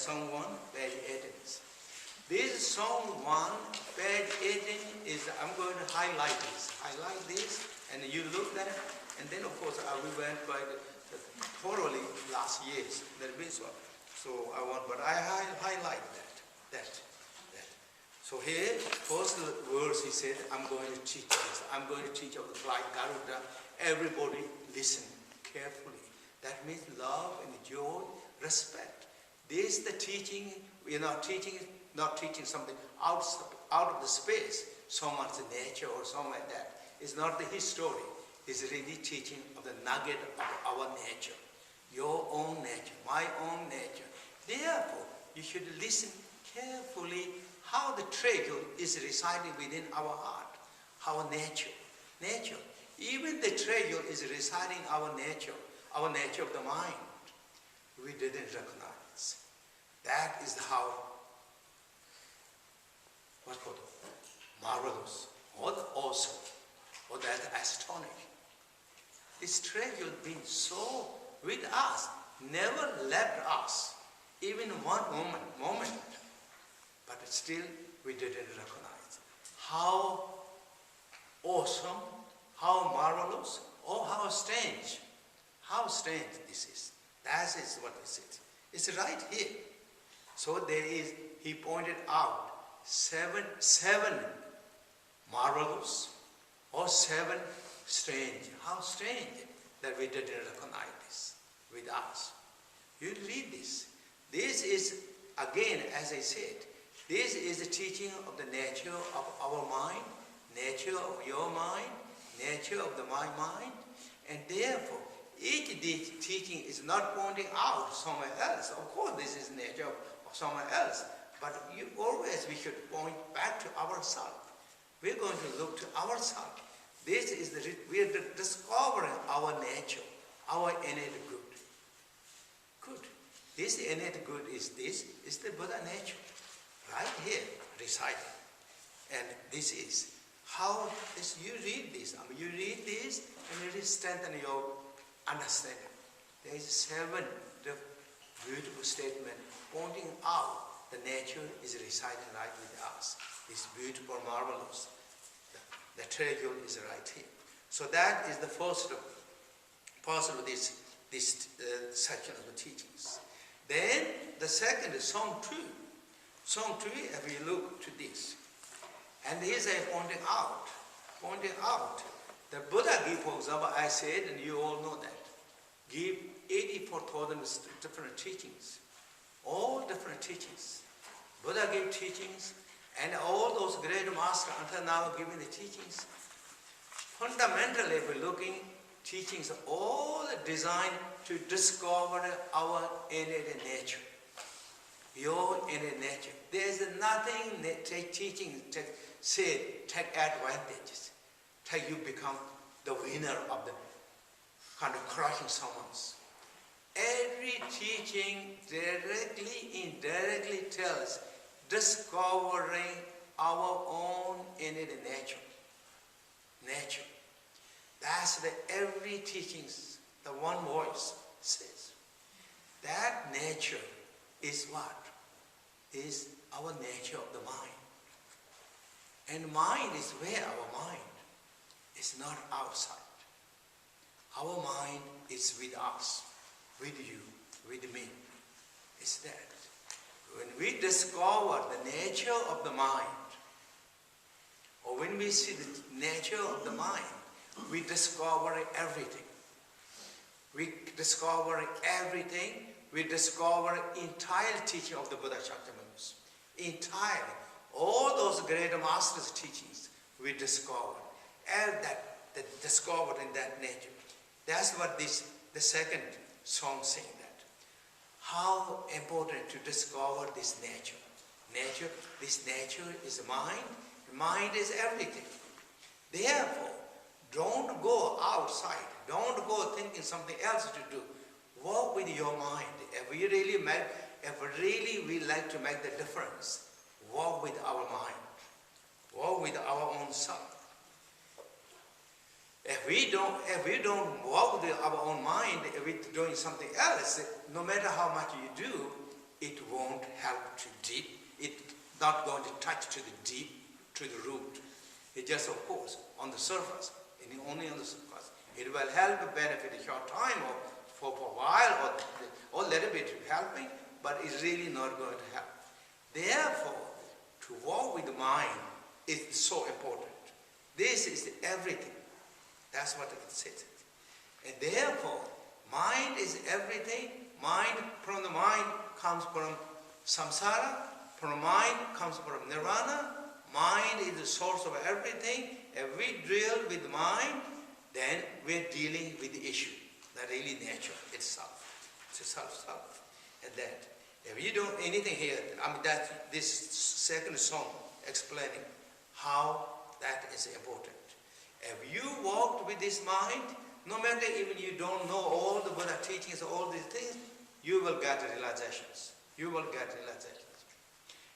Song 1, page 18. This Song 1, page 18 is, I'm going to highlight this, and you look at it, and then of course we went by thoroughly last year's, so I want, but I highlight that. So here, first verse he said, I'm going to teach this, I'm going to teach of the flight Garuda, everybody listen carefully. That means love and joy, respect. This is the teaching, we are not teaching something out of the space, someone's nature or something like that. It's not his story. It's really teaching of the nugget of our nature, your own nature, my own nature. Therefore, you should listen carefully how the treasure is residing within our heart, our nature. Even the treasure is residing our nature of the mind. We didn't recognize. That is how, what's called marvelous, or awesome, or that astonishing. This treasure being so with us, never left us, even one moment. But still we didn't recognize how awesome, how marvelous, or how strange this is. That is what it is. It's right here. So there is, he pointed out seven marvelous or seven strange. How strange that we didn't recognize this with us. You read this. This is, again, as I said, this is the teaching of the nature of our mind, nature of your mind, nature of my mind, and therefore each teaching is not pointing out somewhere else. Of course, this is nature of somewhere else, but we should point back to ourselves. We're going to look to ourselves. This is we are discovering our nature, our innate good. This innate good is the Buddha nature, right here, residing. And this is how you read this. You read this and it will strengthen your understanding. There is 7 beautiful statements pointing out the nature is residing right with us. This beautiful, marvelous. The treasure is right here. So that is the first part of this section of the teachings. Then the second is Song 2. Song 2, if you look to this, and here's pointing out, the Buddha gave, for example, I said, and you all know that, give 84,000 different teachings, all different teachings. Buddha gave teachings, and all those great masters until now giving the teachings. Fundamentally, if we're looking, teachings are all designed to discover our innate nature, your innate nature. There's nothing that teaching take advantages, till you become the winner of the kind of crushing someone's. Every teaching directly, indirectly tells discovering our own innate nature. That's every teachings, the one voice says. That nature is what? Is our nature of the mind. And mind is where our mind is not outside. Our mind is with us, with you, with me. It's that. When we discover the nature of the mind, or when we see the nature of the mind, we discover everything. We discover everything. We discover entire teaching of the Buddha Shakyamunis. Entire. All those great masters' teachings we discover. And that discovered in that nature. That's what the second song saying that. How important to discover this nature. This nature is mind. Mind is everything. Therefore, don't go outside. Don't go thinking something else to do. Walk with your mind. If we really we like to make the difference, walk with our mind. Walk with our own self. If we don't walk with our own mind, if we're doing something else, no matter how much you do, it won't won't help to deep. It's not going to touch to the deep, to the root. It just, of course, on the surface, and only on the surface. It will help benefit a short time or for a while or a little bit helping, but it's really not going to help. Therefore, to walk with the mind is so important. This is everything. That's what it says. And therefore, mind is everything. Mind, from the mind comes from samsara. From the mind comes from nirvana. Mind is the source of everything. If we deal with mind, then we're dealing with the issue, the really nature itself. It's a self. And that, if you do anything here, that's this second song explaining how that is important. If you walked with this mind, no matter even you don't know all the Buddha teachings, all these things, you will get realizations. You will get realizations.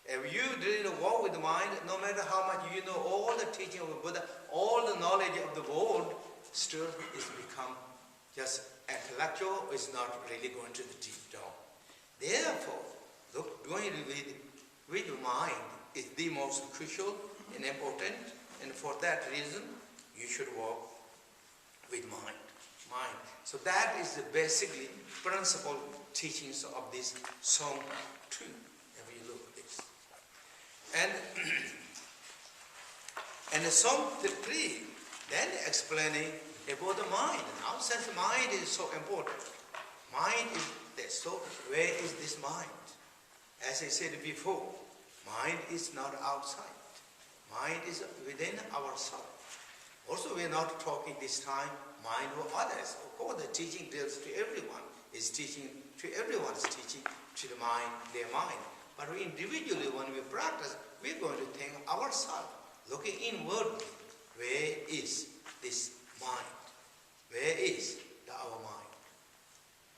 If you didn't walk with the mind, no matter how much you know all the teaching of the Buddha, all the knowledge of the world, still is become just intellectual, is not really going to the deep down. Therefore, going with the mind is the most crucial and important, and for that reason, you should walk with mind. So that is the basically principal teachings of this song 2, if you look at this. And the song 3, then explaining about the mind. Now, since the mind is so important, mind is this. So, where is this mind? As I said before, mind is not outside. Mind is within ourselves. Also, we are not talking this time mind or others. Of course, the teaching deals to everyone. Everyone is teaching to the mind, their mind. But we individually, when we practice, we're going to think ourselves, looking inward. Where is this mind? Where is our mind?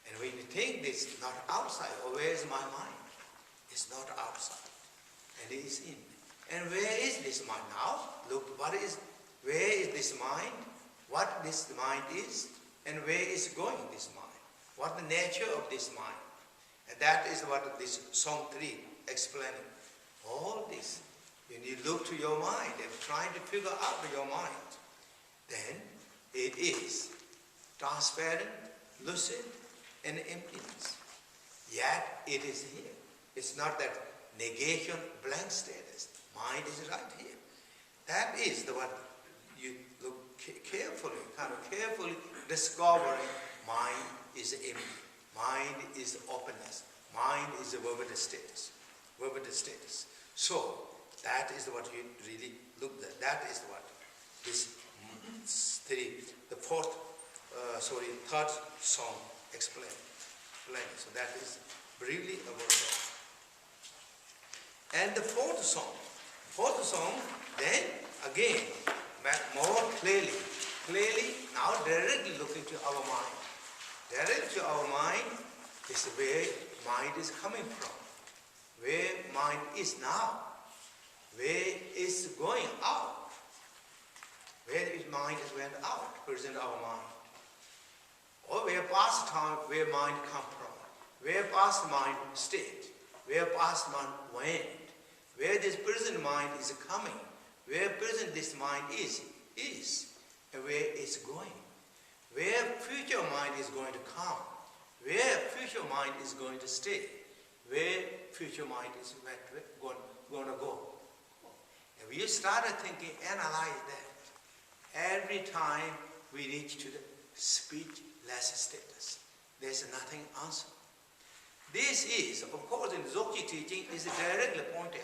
And when you think this, not outside, or where is my mind? It's not outside, and it is in. And where is this mind now? Look, where is this mind? What this mind is, and where is going this mind? What the nature of this mind? And that is what this song 3 explaining. All this, when you look to your mind and trying to figure out your mind, then it is transparent, lucid, and emptiness. Yet it is here. It's not that negation, blank status. Mind is right here. That is the what you look carefully, carefully discovering. Mind is empty. Mind is openness. Mind is a verbal status. So that is what you really look at. That is what this third song explains. So that is briefly about that. And the fourth song, then again, more clearly, now directly looking to our mind. Directly to our mind is where mind is coming from, where mind is now, where is going out, where is mind is went out, present our mind. Or where past time, where mind come from, where past mind stayed, where past mind went, where this present mind is coming, where present this mind is, and where it's going, where future mind is going to come, where future mind is going to stay, where future mind is going to go. If you started thinking, analyze that, every time we reach to the speechless status, there's nothing answer. This is, of course, in Dzogchen teaching, is directly pointing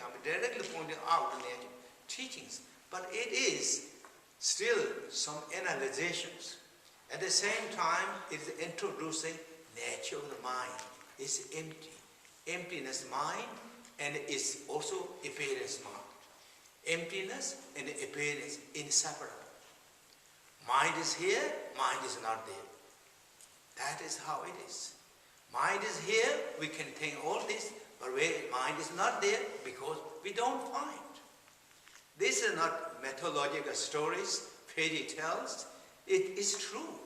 out in the teachings, but it is still some analyzations. At the same time, it is introducing nature of the mind. It's empty. Emptiness mind, and it's also appearance mind. Emptiness and appearance inseparable. Mind is here, mind is not there. That is how it is. Mind is here, we can think all this, but where mind is not there because we don't find. This is not mythological stories, fairy tales. It is true.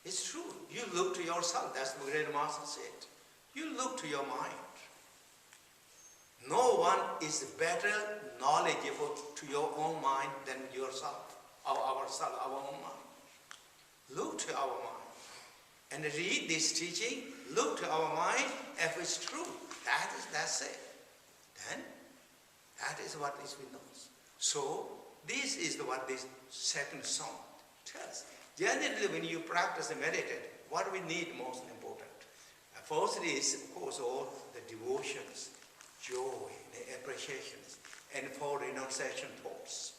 It's true. You look to yourself. That's what the great master said. You look to your mind. No one is better knowledgeable to your own mind than yourself, ourself, our own mind. Look to our mind and read this teaching. Look to our mind. If it's true, that's it. Then that is what is we know. So this is what this second song tells. Generally, when you practice and meditate, what we need most important. First is, of course, all the devotions, joy, the appreciations, and for renunciation thoughts.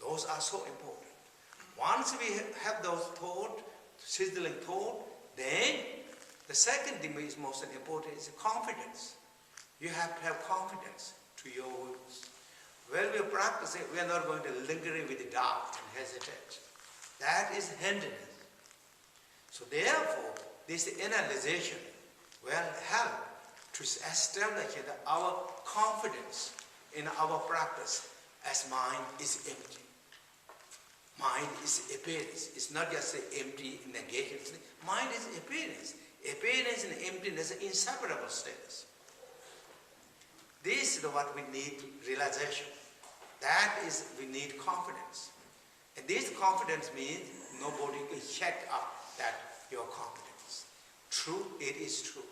Those are so important. Once we have those thoughts, sizzling thought, then the second thing is most important is confidence. You have to have confidence to your words. When we are practicing, we are not going to linger with doubt and hesitate. That is hindrance. So therefore, this analyzation will help to establish our confidence in our practice as mind is empty. Mind is appearance. It's not just empty negation. Mind is appearance. Appearance and emptiness are inseparable states. This is what we need, realization. That is, we need confidence. And this confidence means nobody can check up that your confidence. True, it is true.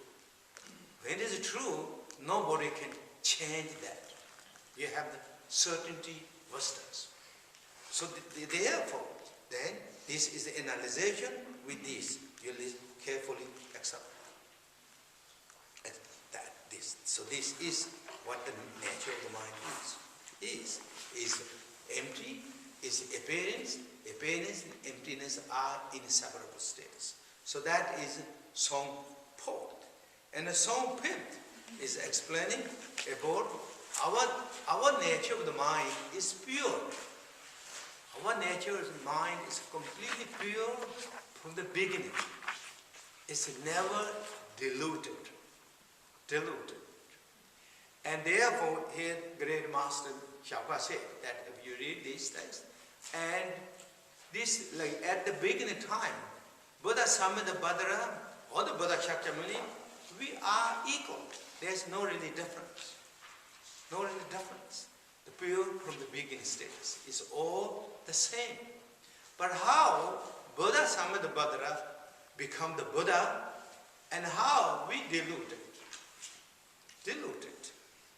When it is true, nobody can change that. You have the certainty, wisdom. So therefore, then, this is the analyzation with this. You carefully accept that. So this is what the nature of the mind is. Is empty, is appearance. Appearance and emptiness are inseparable states. So that is Song 4. And the Song 5 is explaining about our nature of the mind is pure. Our nature of the mind is completely pure from the beginning. It's never diluted. And therefore, here great master Shankar said that if you read these texts, and this, like at the beginning time, Buddha Samye Badra or the Buddha Shakyamuni, we are equal. There's no really difference. No really difference. The pure from the beginning status is all the same. But how Buddha Samye Badra become the Buddha, and how we dilute it.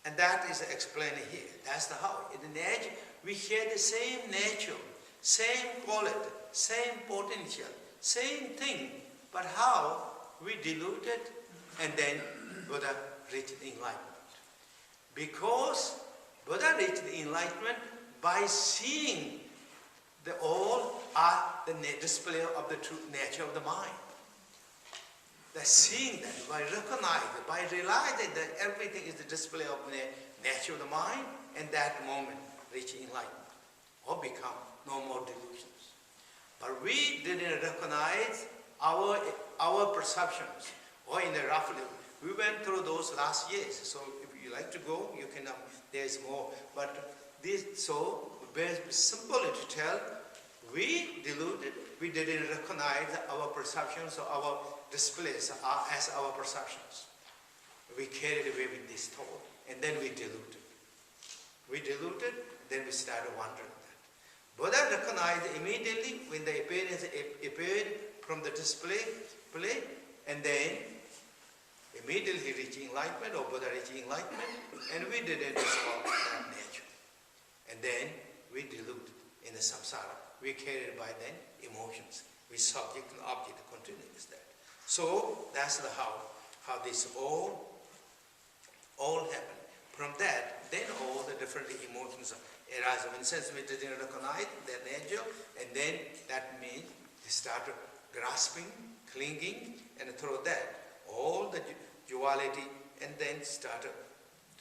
And that is explained here. That's the how. In the nature, we share the same nature, same quality, same potential, same thing. But how we dilute it, and then Buddha reached enlightenment. Because Buddha reached enlightenment by seeing the all are the display of the true nature of the mind. By seeing that, by recognizing, by realizing that everything is the display of the nature of the mind, and that moment reach enlightenment or become no more delusions. But we didn't recognize our perceptions, or in the roughly, we went through those last years. So if you like to go, you can. There's more, but this so very simple to tell. We diluted. We didn't recognize our perceptions or our displays as our perceptions. We carried away with this thought, and then we diluted. Then we started wondering that. Buddha recognized immediately when the appearance appeared from the display, and then immediately reached enlightenment, or Buddha reached enlightenment, and we didn't discover that nature. And then we diluted in the samsara. We carried by then emotions. We subject and object continues that. So that's the how this all happened. From that, then all the different emotions arise. In sense, we didn't recognize their nature, and then that means they started grasping, clinging, and through that, all the duality, and then started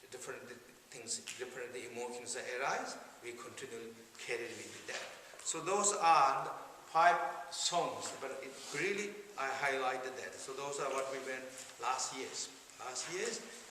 different things, different emotions arise. We continually carried with that. So those are the 5 songs, but it really I highlighted that. So those are what we went last years.